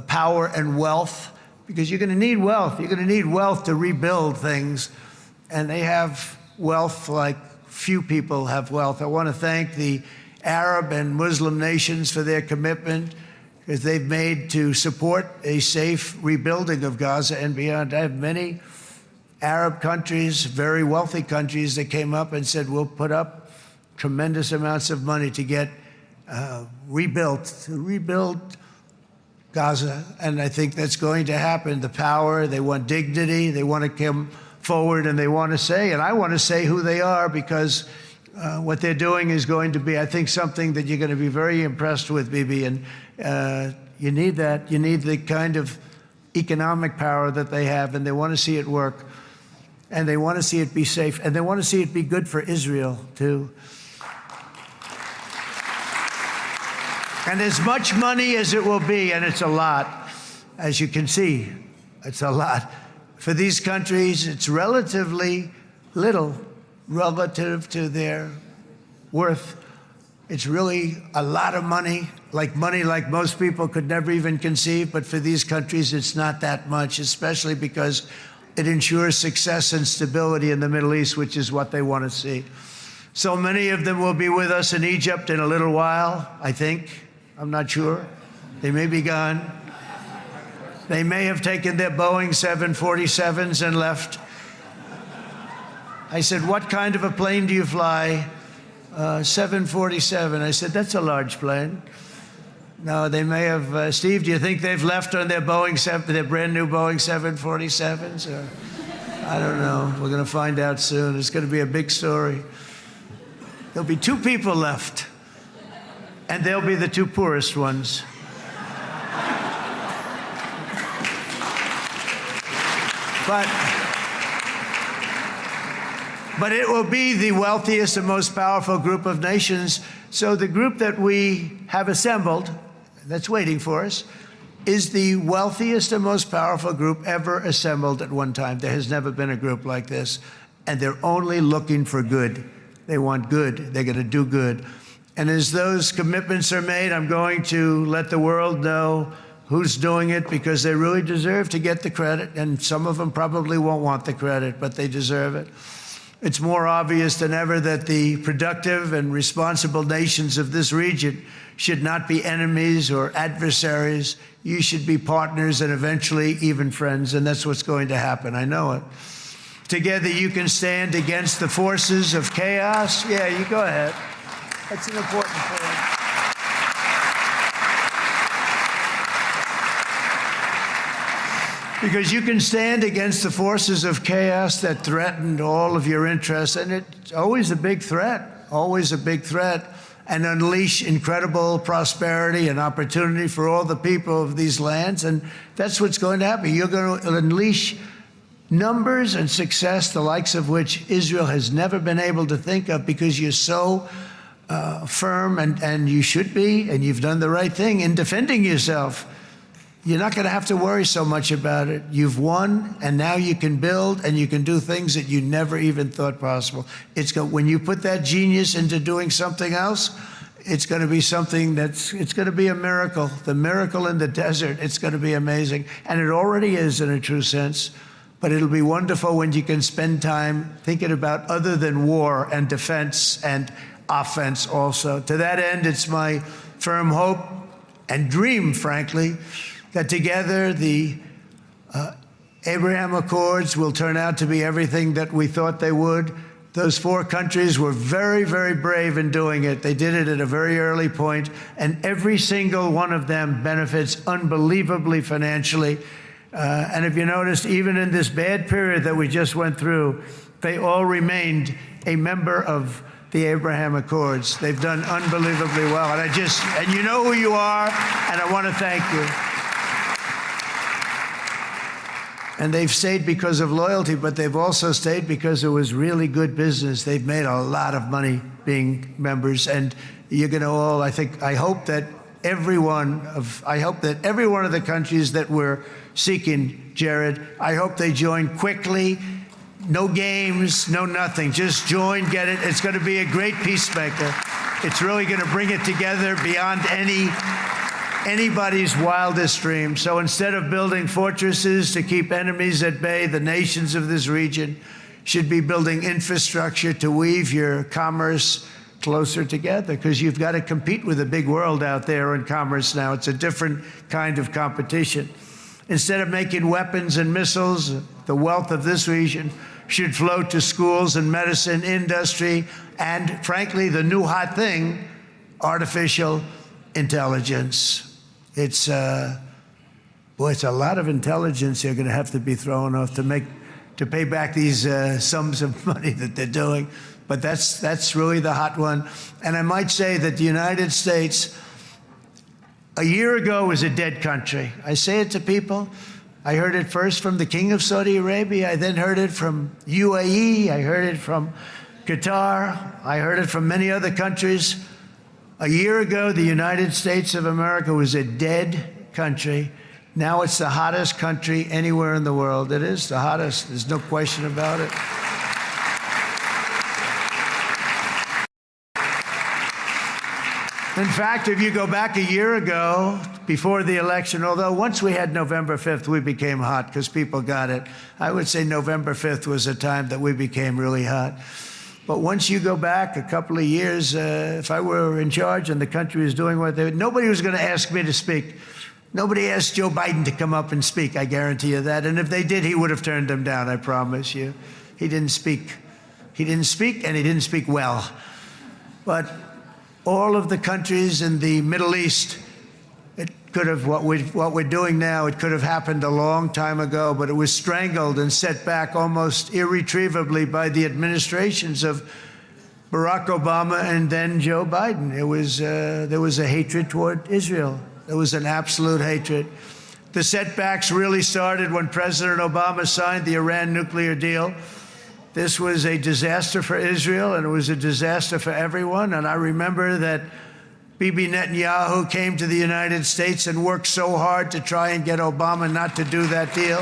power and wealth, because you're going to need wealth. You're going to need wealth to rebuild things, and they have wealth like few people have wealth. I want to thank the Arab and Muslim nations for their commitment that they've made to support a safe rebuilding of Gaza and beyond. I have many Arab countries, very wealthy countries, that came up and said, we'll put up tremendous amounts of money to get to rebuild Gaza. And I think that's going to happen. The power, they want dignity, they want to come forward, and they want to say, and I want to say who they are, because what they're doing is going to be, I think, something that you're going to be very impressed with, Bibi. And you need that. You need the kind of economic power that they have, and they want to see it work. And they want to see it be safe. And they want to see it be good for Israel, too. And as much money as it will be, and it's a lot, as you can see, it's a lot. For these countries, it's relatively little relative to their worth. It's really a lot of money like most people could never even conceive. But for these countries, it's not that much, especially because it ensures success and stability in the Middle East, which is what they want to see. So many of them will be with us in Egypt in a little while, I think. I'm not sure. They may be gone. They may have taken their Boeing 747s and left. I said, what kind of a plane do you fly? 747. I said, that's a large plane. No, they may have. Steve, do you think they've left on their their brand new Boeing 747s? Or, I don't know. We're going to find out soon. It's going to be a big story. There'll be 2 people left, and they'll be the 2 poorest ones. But it will be the wealthiest and most powerful group of nations. So the group that we have assembled, that's waiting for us, is the wealthiest and most powerful group ever assembled at one time. There has never been a group like this. And they're only looking for good. They want good. They're going to do good. And as those commitments are made, I'm going to let the world know who's doing it, because they really deserve to get the credit. And some of them probably won't want the credit, but they deserve it. It's more obvious than ever that the productive and responsible nations of this region should not be enemies or adversaries. You should be partners and eventually even friends, and that's what's going to happen. I know it. Together you can stand against the forces of chaos. Yeah, you go ahead. That's an important point. Because you can stand against the forces of chaos that threatened all of your interests, and it's always a big threat, and unleash incredible prosperity and opportunity for all the people of these lands, and that's what's going to happen. You're going to unleash numbers and success, the likes of which Israel has never been able to think of, because you're so firm, and you should be, and you've done the right thing in defending yourself. You're not going to have to worry so much about it. You've won, and now you can build, and you can do things that you never even thought possible. When you put that genius into doing something else, it's going to be something it's going to be a miracle. The miracle in the desert, it's going to be amazing. And it already is in a true sense. But it'll be wonderful when you can spend time thinking about other than war and defense and offense also. To that end, it's my firm hope and dream, frankly, that together the Abraham Accords will turn out to be everything that we thought they would. Those four countries were very, very brave in doing it. They did it at a very early point, and every single one of them benefits unbelievably financially. And if you noticed, even in this bad period that we just went through, they all remained a member of the Abraham Accords. They've done unbelievably well. And you know who you are, and I want to thank you. And they've stayed because of loyalty, but they've also stayed because it was really good business. They've made a lot of money being members, and you're going to all, I hope that every one of the countries that we're seeking, Jared, I hope they join quickly. No games, no nothing. Just join, get it. It's going to be a great peacemaker. It's really going to bring it together beyond anybody's wildest dream. So instead of building fortresses to keep enemies at bay, the nations of this region should be building infrastructure to weave your commerce closer together, because you've got to compete with the big world out there in commerce now. It's a different kind of competition. Instead of making weapons and missiles, the wealth of this region should flow to schools and medicine, industry, and frankly, the new hot thing, artificial intelligence. It's a lot of intelligence you're going to have to be throwing off to pay back these sums of money that they're doing. But that's really the hot one. And I might say that the United States, a year ago, was a dead country. I say it to people. I heard it first from the King of Saudi Arabia. I then heard it from UAE. I heard it from Qatar. I heard it from many other countries. A year ago, the United States of America was a dead country. Now it's the hottest country anywhere in the world. It is the hottest. There's no question about it. In fact, if you go back a year ago, before the election, although once we had November 5th, we became hot because people got it. I would say November 5th was a time that we became really hot. But once you go back a couple of years, if I were in charge and the country was doing what they would, nobody was going to ask me to speak. Nobody asked Joe Biden to come up and speak, I guarantee you that. And if they did, he would have turned them down, I promise you. He didn't speak. He didn't speak, and he didn't speak well. But all of the countries in the Middle East, it could have, what we're doing now, it could have happened a long time ago, but it was strangled and set back almost irretrievably by the administrations of Barack Obama and then Joe Biden. It was, there was a hatred toward Israel. There was an absolute hatred. The setbacks really started when President Obama signed the Iran nuclear deal. This was a disaster for Israel, and it was a disaster for everyone. And I remember that Bibi Netanyahu came to the United States and worked so hard to try and get Obama not to do that deal.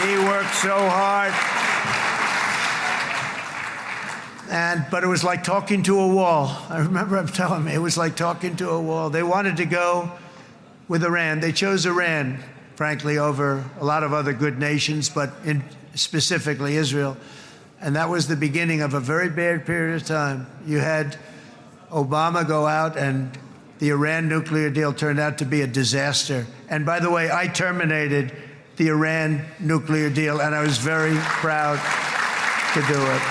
He worked so hard. But it was like talking to a wall. I remember him telling me it was like talking to a wall. They wanted to go with Iran. They chose Iran, frankly, over a lot of other good nations, but specifically Israel. And that was the beginning of a very bad period of time. You had Obama go out, and the Iran nuclear deal turned out to be a disaster. And by the way, I terminated the Iran nuclear deal, and I was very proud to do it.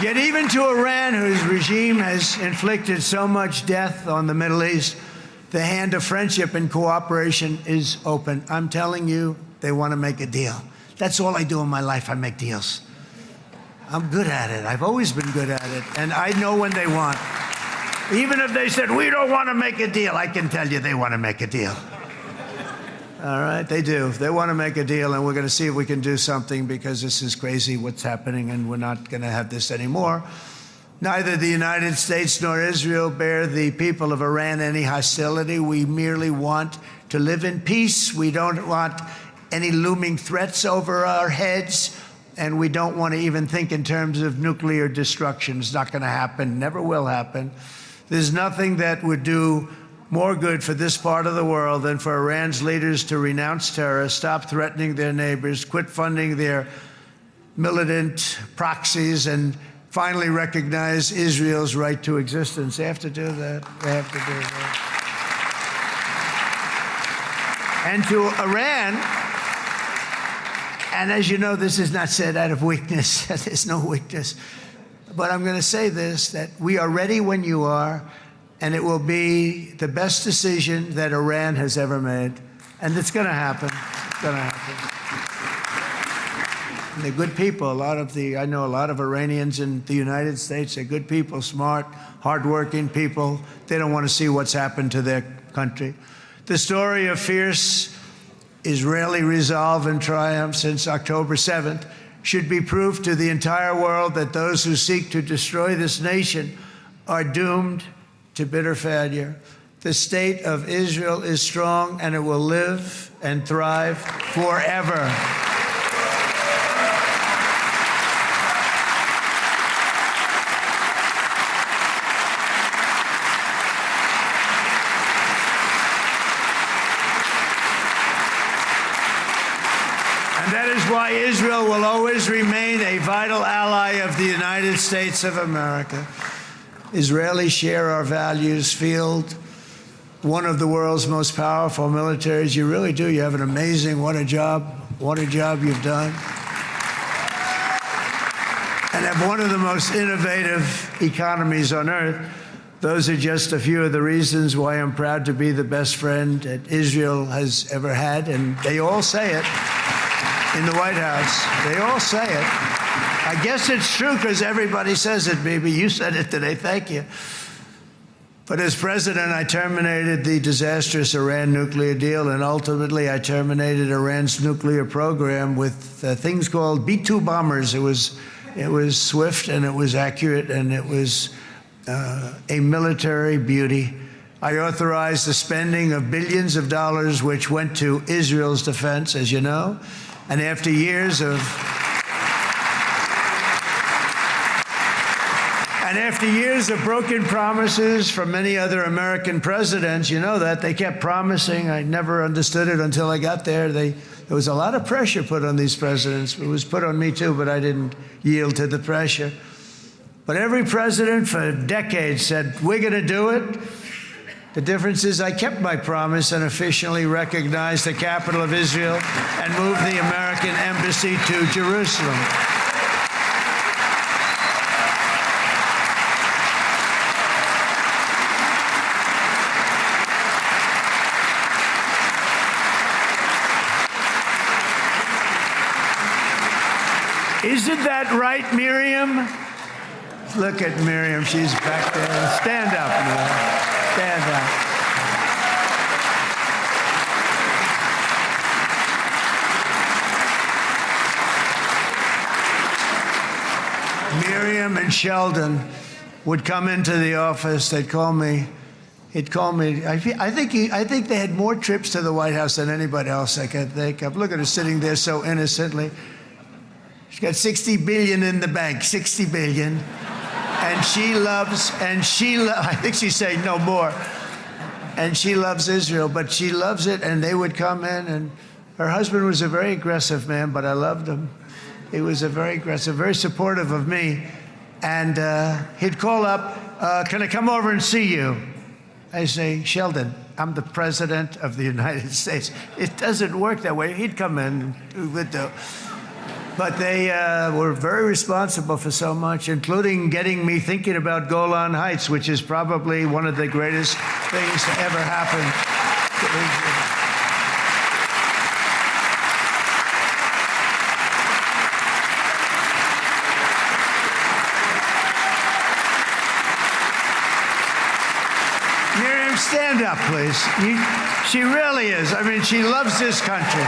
Yet even to Iran, whose regime has inflicted so much death on the Middle East, the hand of friendship and cooperation is open. I'm telling you, they want to make a deal. That's all I do in my life. I make deals. I'm good at it. I've always been good at it. And I know when they want. Even if they said, we don't want to make a deal, I can tell you they want to make a deal. All right, they do. They want to make a deal, and we're going to see if we can do something, because this is crazy what's happening, and we're not going to have this anymore. Neither the United States nor Israel bear the people of Iran any hostility. We merely want to live in peace. We don't want any looming threats over our heads, and we don't want to even think in terms of nuclear destruction. It's not going to happen, never will happen. There's nothing that would do more good for this part of the world than for Iran's leaders to renounce terror, stop threatening their neighbors, quit funding their militant proxies, and finally recognize Israel's right to existence. They have to do that. They have to do that. And to Iran, and as you know, this is not said out of weakness. There's no weakness. But I'm going to say this, that we are ready when you are, and it will be the best decision that Iran has ever made. And it's going to happen. It's going to happen. And they're good people. I know a lot of Iranians in the United States. They're good people, smart, hardworking people. They don't want to see what's happened to their country. The story of fierce Israeli resolve and triumph since October 7th should be proof to the entire world that those who seek to destroy this nation are doomed to bitter failure. The state of Israel is strong, and it will live and thrive forever. And that is why Israel will always remain a vital ally of the United States of America. Israelis share our values, field one of the world's most powerful militaries. You really do. You have an amazing, what a job you've done. And have one of the most innovative economies on earth. Those are just a few of the reasons why I'm proud to be the best friend that Israel has ever had. And they all say it in the White House. They all say it. I guess it's true because everybody says it, baby. You said it today. Thank you. But as president, I terminated the disastrous Iran nuclear deal, and ultimately I terminated Iran's nuclear program with things called B-2 bombers. It was swift, and it was accurate, and it was a military beauty. I authorized the spending of billions of dollars, which went to Israel's defense, as you know. And after years of broken promises from many other American presidents, you know that, they kept promising. I never understood it until I got there. There was a lot of pressure put on these presidents. It was put on me too, but I didn't yield to the pressure. But every president for decades said, we're going to do it. The difference is I kept my promise and officially recognized the capital of Israel and moved the American embassy to Jerusalem. Isn't that right, Miriam? Look at Miriam. She's back there. Stand up, Miriam. Stand up. Miriam and Sheldon would come into the office. They'd call me. He'd call me. I think they had more trips to the White House than anybody else I could think of. Look at her sitting there so innocently. She's got 60 billion in the bank, 60 billion. And I think she's saying no more. And she loves Israel, but she loves it, and they would come in, and her husband was a very aggressive man, but I loved him. He was a very aggressive, very supportive of me. And he'd call up, can I come over and see you? I say, Sheldon, I'm the President of the United States. It doesn't work that way. He'd come in, we would do. But they were very responsible for so much, including getting me thinking about Golan Heights, which is probably one of the greatest things to ever happen to Israel. Miriam, stand up, please. She really is. I mean, she loves this country.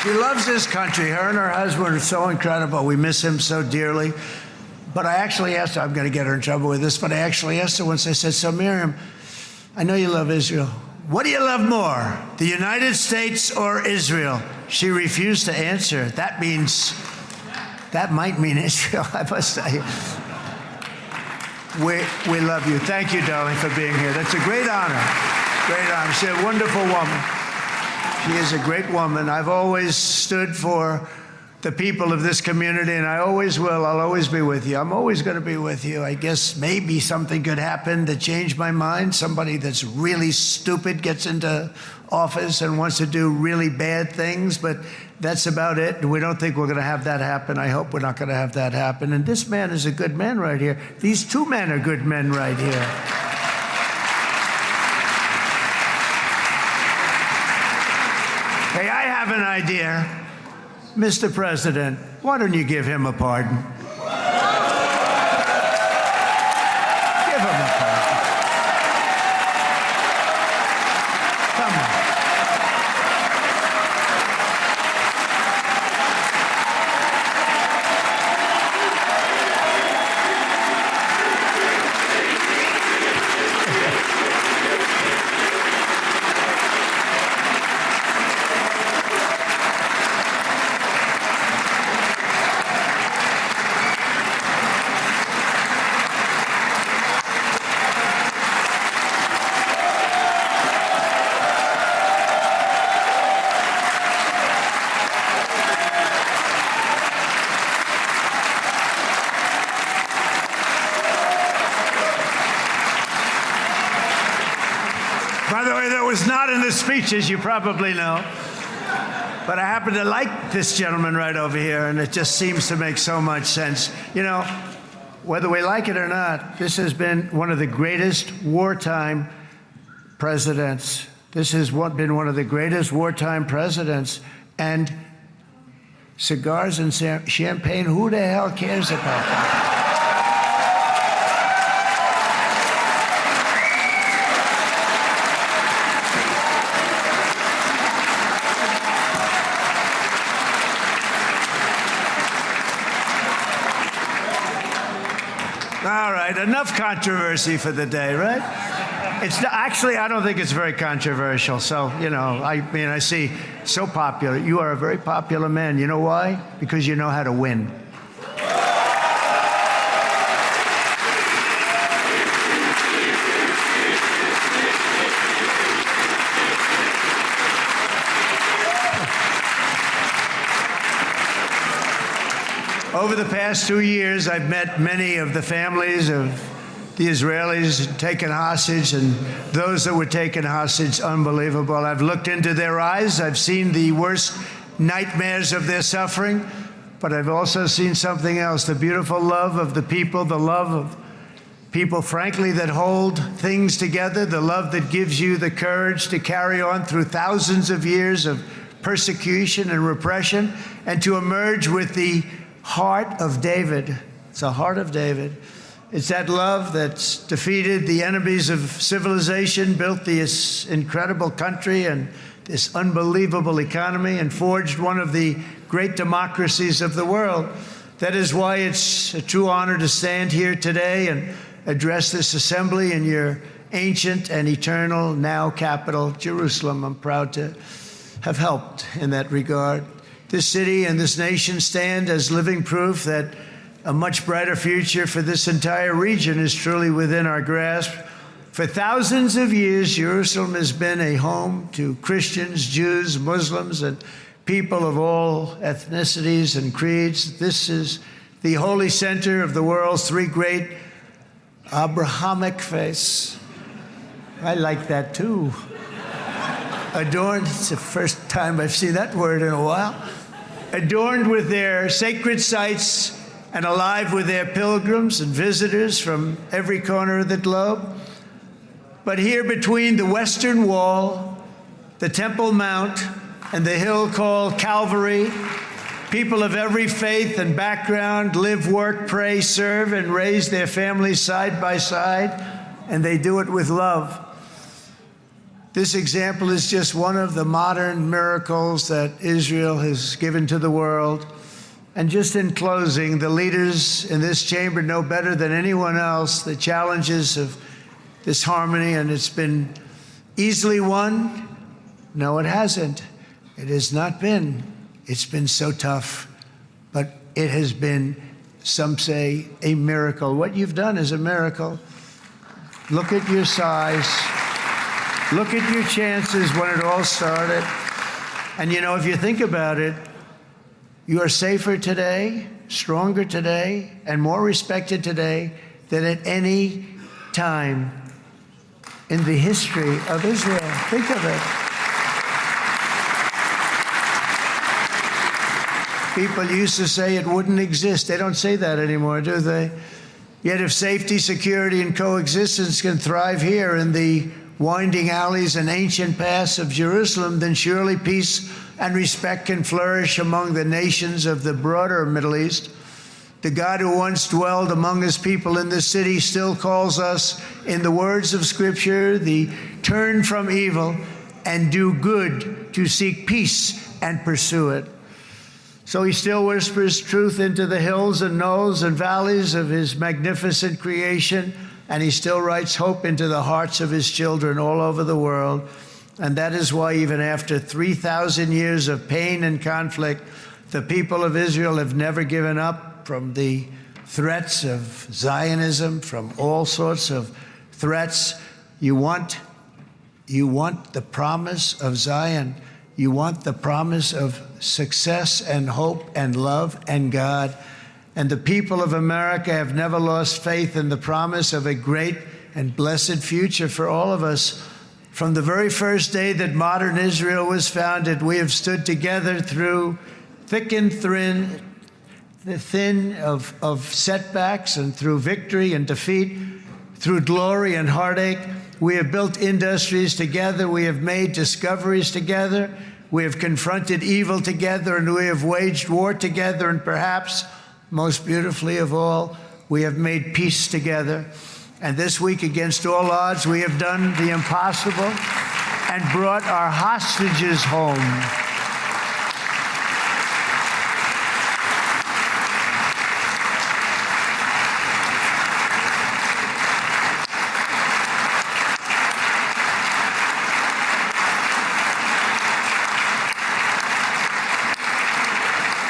She loves this country. Her and her husband are so incredible. We miss him so dearly. But I actually asked her, I'm going to get her in trouble with this, but I actually asked her once, I said, so Miriam, I know you love Israel. What do you love more, the United States or Israel? She refused to answer. That might mean Israel, I must say. We love you. Thank you, darling, for being here. That's a great honor. Great honor. She's a wonderful woman. She is a great woman. I've always stood for the people of this community, and I always will. I'll always be with you. I'm always going to be with you. I guess maybe something could happen to change my mind. Somebody that's really stupid gets into office and wants to do really bad things, but that's about it. And we don't think we're going to have that happen. I hope we're not going to have that happen. And this man is a good man right here. These two men are good men right here. Hey, I have an idea. Mr. President, why don't you give him a pardon? Give him a pardon. Come on. By the way, that was not in the speech, as you probably know. But I happen to like this gentleman right over here, and it just seems to make so much sense. You know, whether we like it or not, this has been one of the greatest wartime presidents. This has been one of the greatest wartime presidents. And cigars and champagne, who the hell cares about that? All right, enough controversy for the day, right? It's actually, I don't think it's very controversial. So, you know, I mean, I see so popular. You are a very popular man. You know why? Because you know how to win. Over the past 2 years, I've met many of the families of the Israelis taken hostage and those that were taken hostage. Unbelievable. I've looked into their eyes. I've seen the worst nightmares of their suffering, but I've also seen something else, the beautiful love of the people, the love of people, frankly, that hold things together, the love that gives you the courage to carry on through thousands of years of persecution and repression, and to emerge with the heart of David. It's the heart of David. It's that love that's defeated the enemies of civilization, built this incredible country and this unbelievable economy, and forged one of the great democracies of the world. That is why it's a true honor to stand here today and address this assembly in your ancient and eternal now capital, Jerusalem. I'm proud to have helped in that regard. This city and this nation stand as living proof that a much brighter future for this entire region is truly within our grasp. For thousands of years, Jerusalem has been a home to Christians, Jews, Muslims, and people of all ethnicities and creeds. This is the holy center of the world's three great Abrahamic faiths. I like that too. Adorned, it's the first time I've seen that word in a while. Adorned with their sacred sites and alive with their pilgrims and visitors from every corner of the globe. But here between the Western Wall, the Temple Mount, and the hill called Calvary, people of every faith and background live, work, pray, serve, and raise their families side by side, and they do it with love. This example is just one of the modern miracles that Israel has given to the world. And just in closing, the leaders in this chamber know better than anyone else the challenges of this harmony, and it's been easily won. No, it hasn't. It has not been. It's been so tough, but it has been, some say, a miracle. What you've done is a miracle. Look at your size. Look at your chances when it all started. And you know, if you think about it, you are safer today, stronger today, and more respected today than at any time in the history of Israel. Think of it. People used to say it wouldn't exist. They don't say that anymore, do they? Yet if safety, security, and coexistence can thrive here in the winding alleys and ancient paths of Jerusalem, then surely peace and respect can flourish among the nations of the broader Middle East. The God who once dwelled among his people in this city still calls us, in the words of Scripture, the turn from evil and do good, to seek peace and pursue it. So he still whispers truth into the hills and knolls and valleys of his magnificent creation, and he still writes hope into the hearts of his children all over the world. And that is why even after 3,000 years of pain and conflict, the people of Israel have never given up from the threats of Zionism, from all sorts of threats. You want the promise of Zion. You want the promise of success and hope and love and God. And the people of America have never lost faith in the promise of a great and blessed future for all of us. From the very first day that modern Israel was founded, we have stood together through thick and thin of setbacks, and through victory and defeat, through glory and heartache. We have built industries together. We have made discoveries together. We have confronted evil together, and we have waged war together. And perhaps most beautifully of all, we have made peace together. And this week, against all odds, we have done the impossible and brought our hostages home.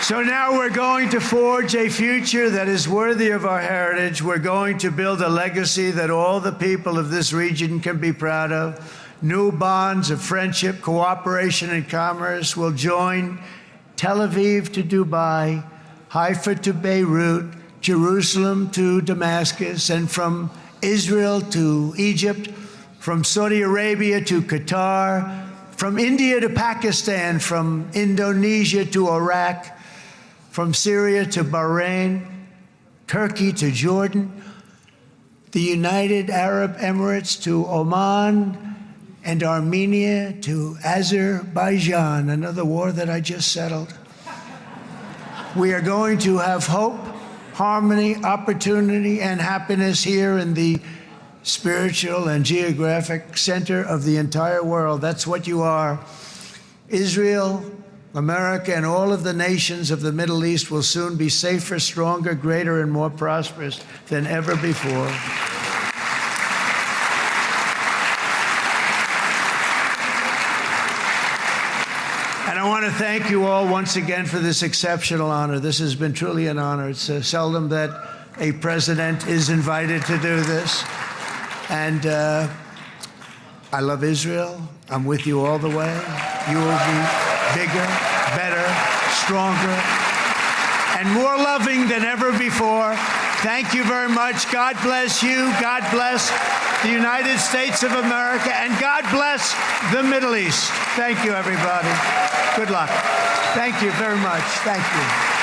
So now we're going to forge a future that is worthy of our heritage. We're going to build a legacy that all the people of this region can be proud of. New bonds of friendship, cooperation, and commerce will join Tel Aviv to Dubai, Haifa to Beirut, Jerusalem to Damascus, and from Israel to Egypt, from Saudi Arabia to Qatar, from India to Pakistan, from Indonesia to Iraq, from Syria to Bahrain, Turkey to Jordan. the United Arab Emirates to Oman, and Armenia to Azerbaijan, another war that I just settled. We are going to have hope, harmony, opportunity, and happiness here in the spiritual and geographic center of the entire world. That's what you are. Israel, America, and all of the nations of the Middle East will soon be safer, stronger, greater, and more prosperous than ever before. And I want to thank you all once again for this exceptional honor. This has been truly an honor. It's seldom that a president is invited to do this. And I love Israel. I'm with you all the way. You will be bigger, better, stronger, and more loving than ever before. Thank you very much. God bless you. God bless the United States of America. And God bless the Middle East. Thank you, everybody. Good luck. Thank you very much. Thank you.